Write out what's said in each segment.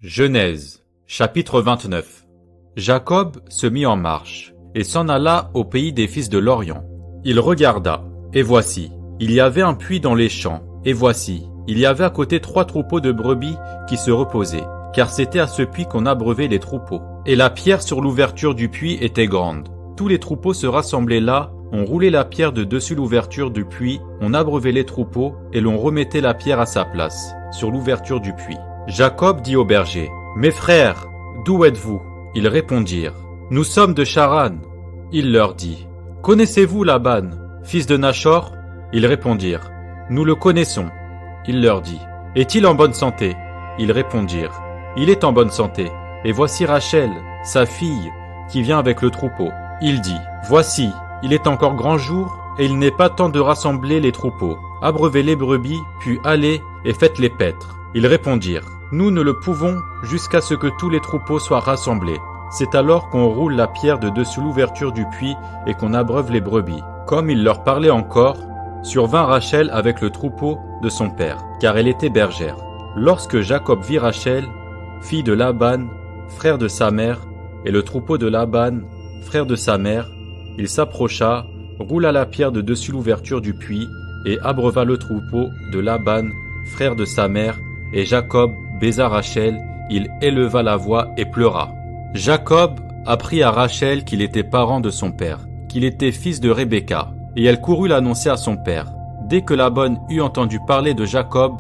Genèse, chapitre 29. Jacob se mit en marche, et s'en alla au pays des fils de l'Orient. Il regarda, et voici, il y avait un puits dans les champs, et voici, il y avait à côté 3 troupeaux de brebis qui se reposaient, car c'était à ce puits qu'on abreuvait les troupeaux. Et la pierre sur l'ouverture du puits était grande. Tous les troupeaux se rassemblaient là, on roulait la pierre de dessus l'ouverture du puits, on abreuvait les troupeaux, et l'on remettait la pierre à sa place, sur l'ouverture du puits. Jacob dit aux bergers, « Mes frères, d'où êtes-vous » Ils répondirent, « Nous sommes de Charan. » Il leur dit, « Connaissez-vous Laban, fils de Nachor » Ils répondirent, « Nous le connaissons. » Il leur dit, « Est-il en bonne santé » Ils répondirent, « Il est en bonne santé. Et voici Rachel, sa fille, qui vient avec le troupeau. » Il dit, « Voici, il est encore grand jour, et il n'est pas temps de rassembler les troupeaux. Abreuvez les brebis, puis allez et faites-les paître. » Ils répondirent, « Nous ne le pouvons jusqu'à ce que tous les troupeaux soient rassemblés. » C'est alors qu'on roule la pierre de dessus l'ouverture du puits et qu'on abreuve les brebis. Comme il leur parlait encore, survint Rachel avec le troupeau de son père, car elle était bergère. Lorsque Jacob vit Rachel, fille de Laban, frère de sa mère, et le troupeau de Laban, frère de sa mère, il s'approcha, roula la pierre de dessus l'ouverture du puits et abreuva le troupeau de Laban, frère de sa mère, et Jacob baisa Rachel, il éleva la voix et pleura. Jacob apprit à Rachel qu'il était parent de son père, qu'il était fils de Rebecca, et elle courut l'annoncer à son père. Dès que Laban eut entendu parler de Jacob,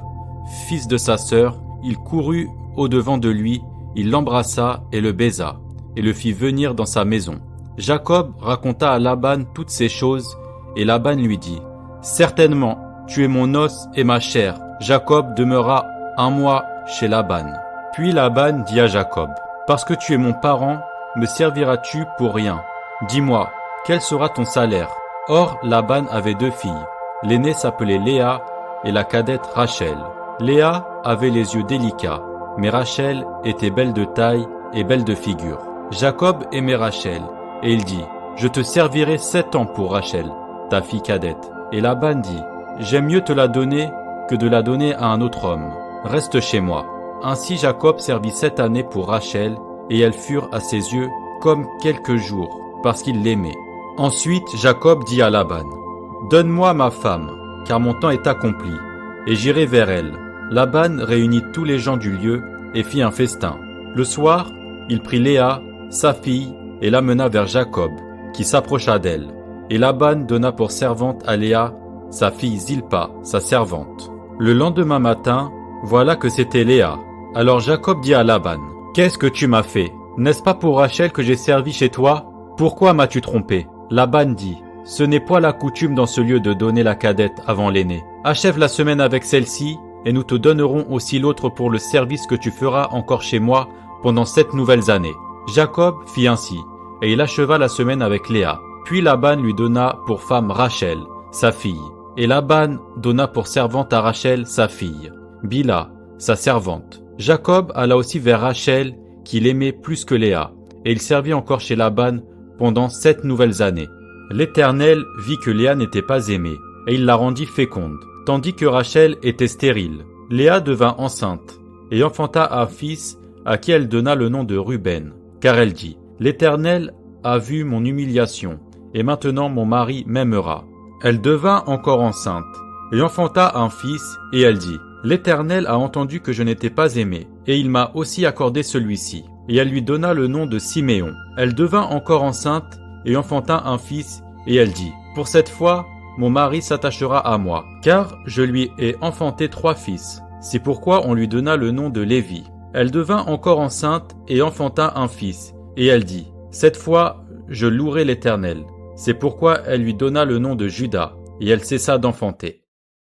fils de sa sœur, il courut au-devant de lui, il l'embrassa et le baisa, et le fit venir dans sa maison. Jacob raconta à Laban toutes ces choses, et Laban lui dit, « Certainement, tu es mon os et ma chair. » Jacob demeura 1 mois chez Laban. Puis Laban dit à Jacob, « Parce que tu es mon parent, me serviras-tu pour rien? Dis-moi, quel sera ton salaire ?» Or Laban avait 2 filles. L'aînée s'appelait Léa et la cadette Rachel. Léa avait les yeux délicats, mais Rachel était belle de taille et belle de figure. Jacob aimait Rachel, et il dit, « Je te servirai 7 ans pour Rachel, ta fille cadette. » Et Laban dit, « J'aime mieux te la donner que de la donner à un autre homme. Reste chez moi. » Ainsi Jacob servit 7 années pour Rachel, et elles furent à ses yeux comme quelques jours, parce qu'il l'aimait. Ensuite Jacob dit à Laban, « Donne-moi ma femme, car mon temps est accompli, et j'irai vers elle. » Laban réunit tous les gens du lieu et fit un festin. Le soir, il prit Léa, sa fille, et l'amena vers Jacob, qui s'approcha d'elle. Et Laban donna pour servante à Léa, sa fille Zilpa, sa servante. Le lendemain matin, voilà que c'était Léa. Alors Jacob dit à Laban, « Qu'est-ce que tu m'as fait? N'est-ce pas pour Rachel que j'ai servi chez toi? Pourquoi m'as-tu trompé ?» Laban dit, « Ce n'est point la coutume dans ce lieu de donner la cadette avant l'aînée. Achève la semaine avec celle-ci, et nous te donnerons aussi l'autre pour le service que tu feras encore chez moi pendant 7 nouvelles années. » Jacob fit ainsi, et il acheva la semaine avec Léa. Puis Laban lui donna pour femme Rachel, sa fille. Et Laban donna pour servante à Rachel sa fille, Bila, sa servante. Jacob alla aussi vers Rachel, qu'il aimait plus que Léa, et il servit encore chez Laban pendant 7 nouvelles années. L'Éternel vit que Léa n'était pas aimée, et il la rendit féconde, tandis que Rachel était stérile. Léa devint enceinte, et enfanta un fils à qui elle donna le nom de Ruben, car elle dit, « L'Éternel a vu mon humiliation, et maintenant mon mari m'aimera. » Elle devint encore enceinte, et enfanta un fils, et elle dit, « L'Éternel a entendu que je n'étais pas aimée, et il m'a aussi accordé celui-ci. » Et elle lui donna le nom de Siméon. Elle devint encore enceinte, et enfanta un fils, et elle dit, « Pour cette fois, mon mari s'attachera à moi, car je lui ai enfanté 3 fils. » C'est pourquoi on lui donna le nom de Lévi. Elle devint encore enceinte, et enfanta un fils, et elle dit, « Cette fois, je louerai l'Éternel. » C'est pourquoi elle lui donna le nom de Juda, et elle cessa d'enfanter.